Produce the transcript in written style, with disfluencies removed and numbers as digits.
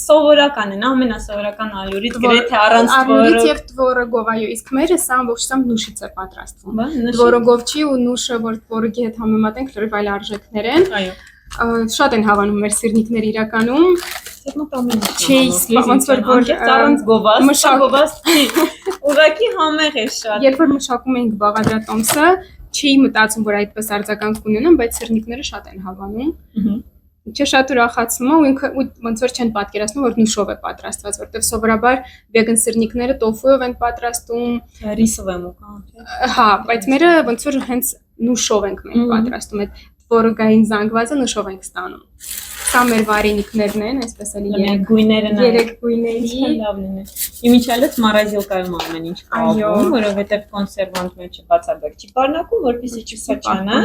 սովորական են, ամենասովորական ալյուրից, գրեթե առանց տվորը։ Ալյուրից եւ տվորոգով, այո, իսկ մերը սա ամբողջությամբ նուշից է պատրաստվում։ Տվորոգով չի ու նուշը, որ տվորոգի հետ համեմատենք, լրիվ այլ արժեքներ են։ Այո։ Շատ են հավանում մեր սիրնիկներ իրականում։ Մոտ ամեն ինչ։ Չի, ոնց որ առանց գովաստ չի։ Ուղղակի համեղ է շատ։ Երբ որ մշակում էինք բաղադրատոմսը, չի մտածում, որ այդպես արձագանք կունենան, բայց սիրնիկները շատ են հավանում։ Չէ, շատ ուրախացնում է ու ինքը ոնց որ չեն պատկերացնում, որ նուշով է պատրաստված, որտեղ սովորաբար վեգան սիրնիկները տոֆուով են պատրաստում, ռիսով եմ ուկան։ Հա, բայց մերը ոնց որ հենց նուշով ենք մենք պատրաստում, այդ տվորոգային զանգվածը նուշով ենք ստանում։ Սա մեր վարենիքներն են, այսպես էլի երեք գույների։ Լավն է։ Իմիջիալից մորազիլկայում ամեն ինչ կապում, որովհետև կոնսերվանտ մեջը բացաբեկ չի պարունակում, որպեսզի չփչանա։